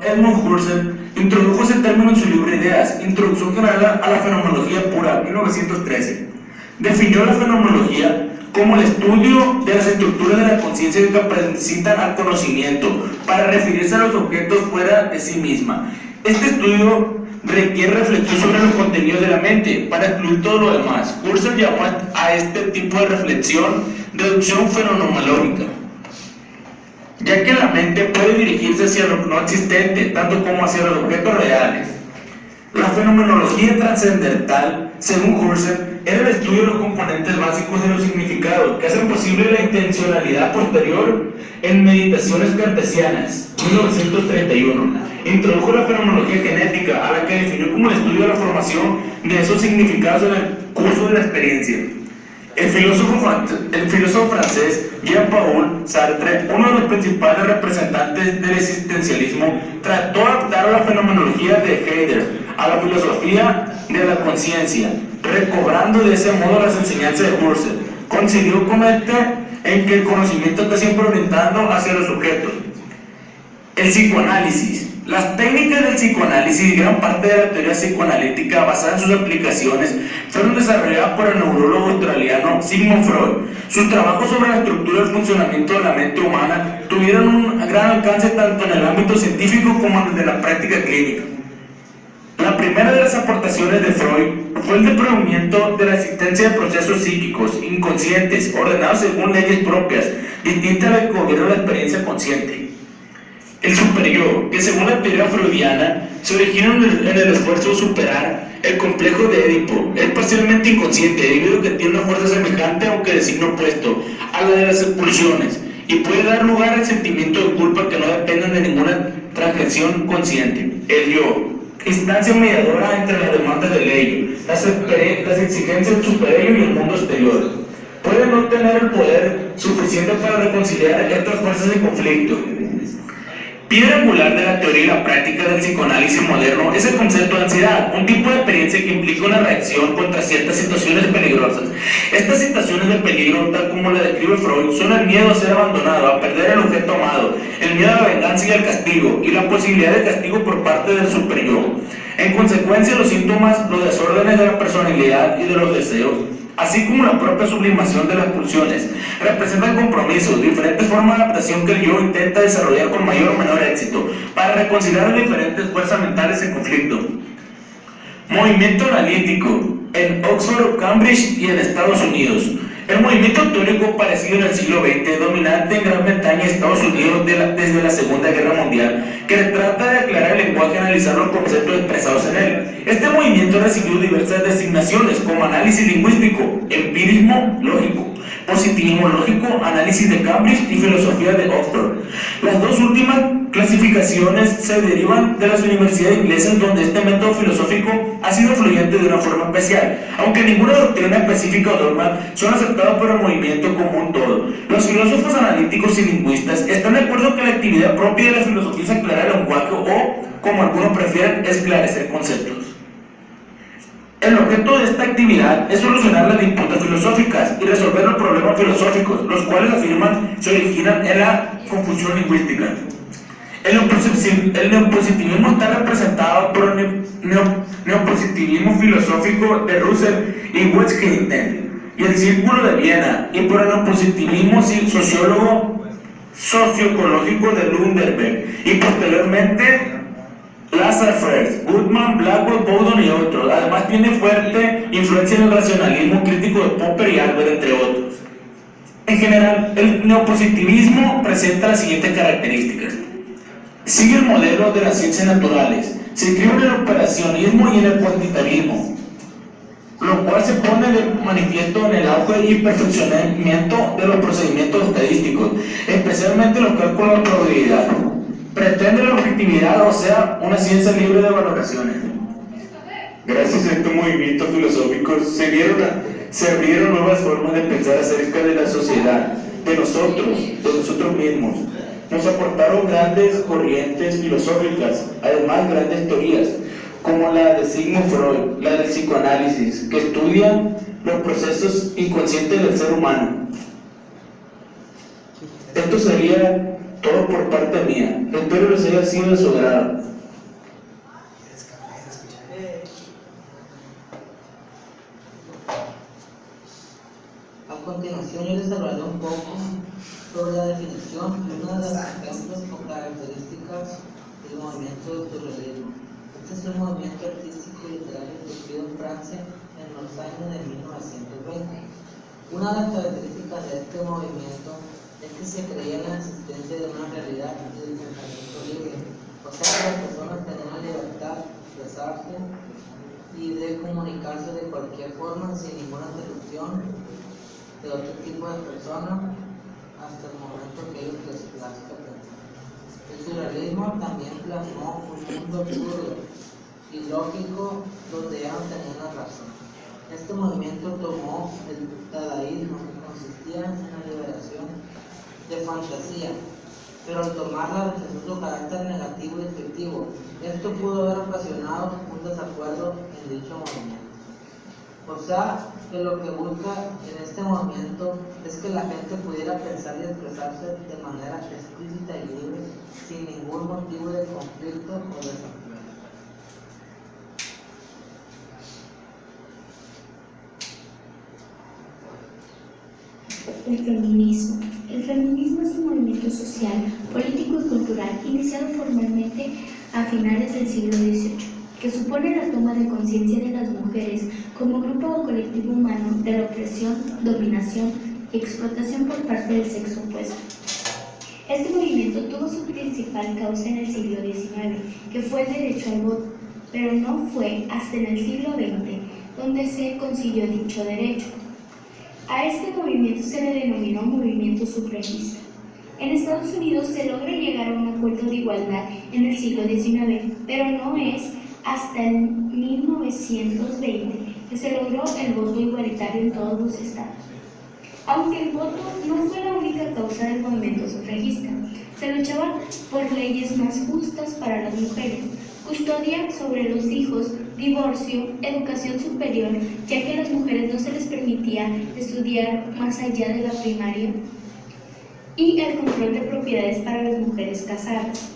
Edmund Husserl introdujo ese término en su libro Ideas, Introducción General a la Fenomenología Pura, 1913. Definió la fenomenología como el estudio de las estructuras de la conciencia que capacitan al conocimiento para referirse a los objetos fuera de sí misma. Este estudio requiere reflexión sobre los contenidos de la mente para excluir todo lo demás. Husserl llamó a este tipo de reflexión reducción fenomenológica, ya que la mente puede dirigirse hacia lo no existente, tanto como hacia los objetos reales. La fenomenología trascendental, según Husserl, era el estudio de los componentes básicos de los significados que hacen posible la intencionalidad posterior en Meditaciones cartesianas, 1931. Introdujo la fenomenología genética, a la que definió como el estudio de la formación de esos significados en el curso de la experiencia. El filósofo francés Jean-Paul Sartre, uno de los principales representantes del existencialismo, trató de adaptar la fenomenología de Heidegger a la filosofía de la conciencia, recobrando de ese modo las enseñanzas de Husserl. Coincidió con este en que el conocimiento está siempre orientando hacia los objetos. El psicoanálisis. Las técnicas del psicoanálisis y gran parte de la teoría psicoanalítica basada en sus aplicaciones fueron desarrolladas por el neurólogo australiano Sigmund Freud. Sus trabajos sobre la estructura y el funcionamiento de la mente humana tuvieron un gran alcance tanto en el ámbito científico como en el de la práctica clínica. La primera de las aportaciones de Freud fue el descubrimiento de la existencia de procesos psíquicos inconscientes ordenados según leyes propias, distintas a las que gobierna la experiencia consciente. El superyo, que según la teoría freudiana se origina en el esfuerzo de superar el complejo de Edipo, es parcialmente inconsciente debido a que tiene una fuerza semejante aunque de signo opuesto a la de las expulsiones y puede dar lugar al sentimiento de culpa que no dependen de ninguna transgresión consciente. El yo, instancia mediadora entre las demandas del ello, las exigencias del superello y el mundo exterior, puede no tener el poder suficiente para reconciliar estas fuerzas de conflicto. Piedra angular de la teoría y la práctica del psicoanálisis moderno es el concepto de ansiedad, un tipo de experiencia que implica una reacción contra ciertas situaciones peligrosas. Estas situaciones de peligro, tal como la describe Freud, son el miedo a ser abandonado, a perder el objeto amado, el miedo a la venganza y al castigo, y la posibilidad de castigo por parte del superyo. En consecuencia, los síntomas, los desórdenes de la personalidad y de los deseos, así como la propia sublimación de las pulsiones, representan compromisos, diferentes formas de adaptación que el yo intenta desarrollar con mayor o menor éxito para reconciliar las diferentes fuerzas mentales en conflicto. Movimiento analítico en Oxford, Cambridge y en Estados Unidos. El movimiento teórico parecido en el siglo XX, dominante en Gran Bretaña y Estados Unidos desde la Segunda Guerra Mundial, que trata de aclarar el lenguaje y analizar los conceptos expresados en él. Este movimiento recibió diversas designaciones como análisis lingüístico, empirismo lógico, positivismo lógico, análisis de Cambridge y filosofía de Oxford. Las dos últimas clasificaciones se derivan de las universidades inglesas, donde este método filosófico ha sido fluyente de una forma especial, aunque ninguna doctrina específica o dogma son aceptados por el movimiento como un todo. Los filósofos analíticos y lingüistas están de acuerdo que la actividad propia de la filosofía es aclarar el lenguaje o, como algunos prefieren, esclarecer conceptos. El objeto de esta actividad es solucionar las disputas filosóficas y resolver los problemas filosóficos, los cuales afirman se originan en la confusión lingüística. El neopositivismo está representado por el neopositivismo filosófico de Russell y Wittgenstein y el Círculo de Viena, y por el neopositivismo sociológico de Lunderberg y posteriormente Lazar-Freers, Goodman, Blackwell, Bowden y otros. Además tiene fuerte influencia en el racionalismo crítico de Popper y Albert, entre otros. En general, el neopositivismo presenta las siguientes características. Sigue el modelo de las ciencias naturales, se inscribe en el operacionismo y en el cuantitativismo, lo cual se pone de manifiesto en el auge y perfeccionamiento de los procedimientos estadísticos, especialmente los cálculos de probabilidad. Pretende la objetividad, o sea, una ciencia libre de valoraciones. Gracias a estos movimientos filosóficos se abrieron nuevas formas de pensar acerca de la sociedad, de nosotros mismos. Nos aportaron grandes corrientes filosóficas, además grandes teorías, como la de Sigmund Freud, la del psicoanálisis, que estudian los procesos inconscientes del ser humano. Esto sería todo por parte mía. Espero les haya sido de su agrado. A continuación, yo les hablaré un poco sobre la definición de una de las ejemplos o características del movimiento del surrealismo. Este es un movimiento artístico y literario surgido en Francia en los años de 1920. Una de las características de este movimiento es que se creía en la existencia de una realidad y del pensamiento libre, o sea que las personas tenían la libertad de expresarse y de comunicarse de cualquier forma sin ninguna interrupción de otro tipo de personas hasta el momento que ellos les plazca pensar. El surrealismo también plasmó un mundo absurdo y lógico donde ya no tenían la razón. Este movimiento tomó el dadaísmo, que consistía en la liberación de fantasía, pero al tomarla rechazó su carácter negativo y destructivo. Esto pudo haber ocasionado un desacuerdo en dicho movimiento. O sea, que lo que busca en este movimiento es que la gente pudiera pensar y expresarse de manera explícita y libre, sin ningún motivo de conflicto o desacuerdo. El feminismo. El feminismo es un movimiento social, político y cultural iniciado formalmente a finales del siglo XVIII, que supone la toma de conciencia de las mujeres como grupo o colectivo humano de la opresión, dominación y explotación por parte del sexo opuesto. Este movimiento tuvo su principal causa en el siglo XIX, que fue el derecho al voto, pero no fue hasta en el siglo XX donde se consiguió dicho derecho. A este movimiento se le denominó movimiento sufragista. En Estados Unidos se logra llegar a un acuerdo de igualdad en el siglo XIX, pero no es hasta el 1920 que se logró el voto igualitario en todos los estados. Aunque el voto no fue la única causa del movimiento sufragista, se luchaba por leyes más justas para las mujeres, custodia sobre los hijos, divorcio, educación superior, ya que a las mujeres no se les permitía estudiar más allá de la primaria, y el control de propiedades para las mujeres casadas.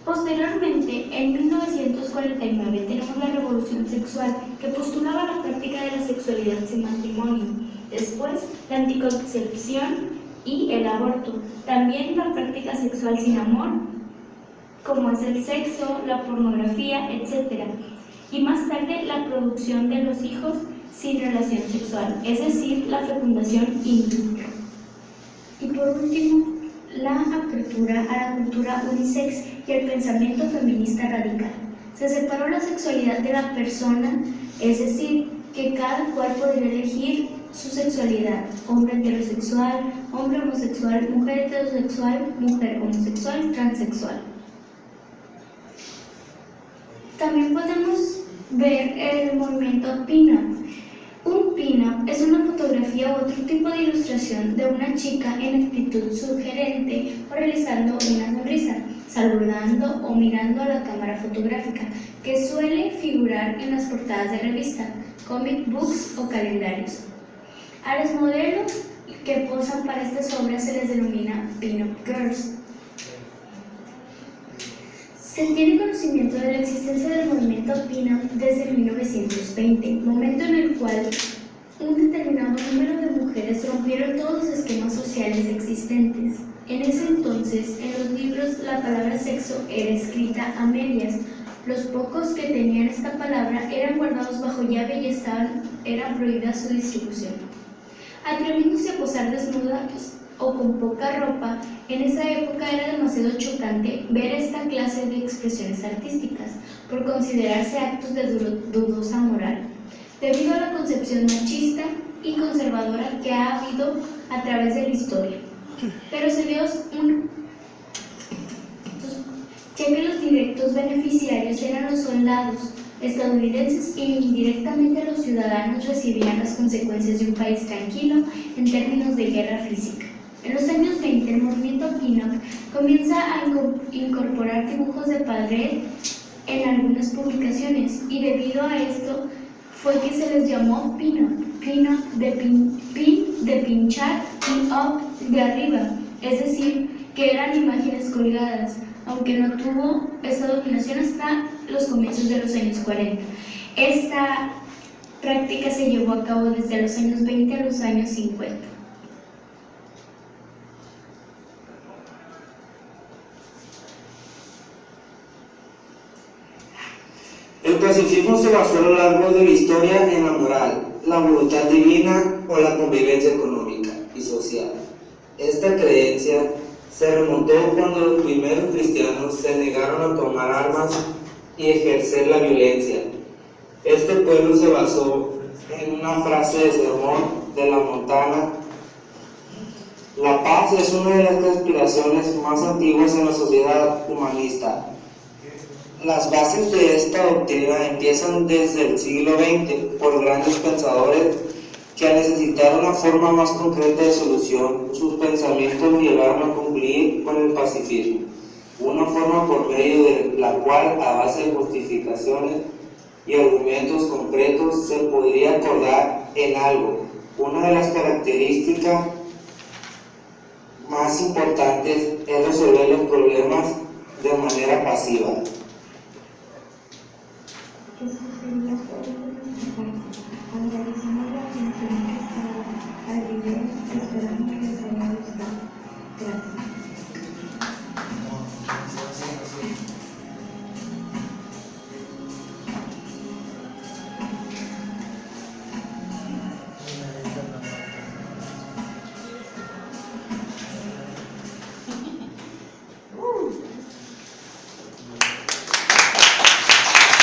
Posteriormente, en 1949, tenemos la revolución sexual, que postulaba la práctica de la sexualidad sin matrimonio. Después, la anticoncepción y el aborto. También la práctica sexual sin amor, como es el sexo, la pornografía, etc. Y más tarde, la producción de los hijos sin relación sexual, es decir, la fecundación in vitro. Y por último, la apertura a la cultura unisex y el pensamiento feminista radical. Se separó la sexualidad de la persona, es decir, que cada cual podría elegir su sexualidad: hombre heterosexual, hombre homosexual, mujer heterosexual, mujer homosexual, transexual. También podemos ver el movimiento pin-up. Un pin-up es una fotografía u otro tipo de ilustración de una chica en actitud sugerente o realizando una sonrisa, saludando o mirando a la cámara fotográfica, que suele figurar en las portadas de revistas, comic books o calendarios. A las modelos que posan para estas obras se les denomina pin-up girls. Se tiene conocimiento de la existencia del movimiento pin-up desde 1920, momento en el cual un determinado número de mujeres rompieron todos los esquemas sociales existentes. En ese entonces, en los libros, la palabra sexo era escrita a medias. Los pocos que tenían esta palabra eran guardados bajo llave y era prohibida su distribución. Atreviéndose a posar desnudas o con poca ropa, en esa época era demasiado chocante ver esta clase de expresiones artísticas, por considerarse actos de dudosa moral, debido a la concepción machista y conservadora que ha habido a través de la historia. Pero se dio ya que los directos beneficiarios eran los soldados estadounidenses y indirectamente los ciudadanos recibían las consecuencias de un país tranquilo en términos de guerra física. En los años 20, el movimiento pin-up comienza a incorporar dibujos de Padet en algunas publicaciones, y debido a esto fue que se les llamó pin-up, pin de pinchar y up de arriba. es decir, que eran imágenes colgadas, aunque no tuvo esta dominación hasta los comienzos de los años 40. Esta práctica se llevó a cabo desde los años 20 a los años 50. El pacifismo se basó a lo largo de la historia en la moral, la voluntad divina o la convivencia económica y social. Esta creencia se remontó cuando los primeros cristianos se negaron a tomar armas y ejercer la violencia. Este pueblo se basó en una frase de Sermón de la Montana: la paz es una de las aspiraciones más antiguas en la sociedad humanista. Las bases de esta doctrina empiezan desde el siglo XX por grandes pensadores que al necesitar una forma más concreta de solución, sus pensamientos lo llevaron a concluir con el pacifismo, una forma por medio de la cual, a base de justificaciones y argumentos concretos, se podría acordar en algo. Una de las características más importantes es resolver los problemas de manera pasiva.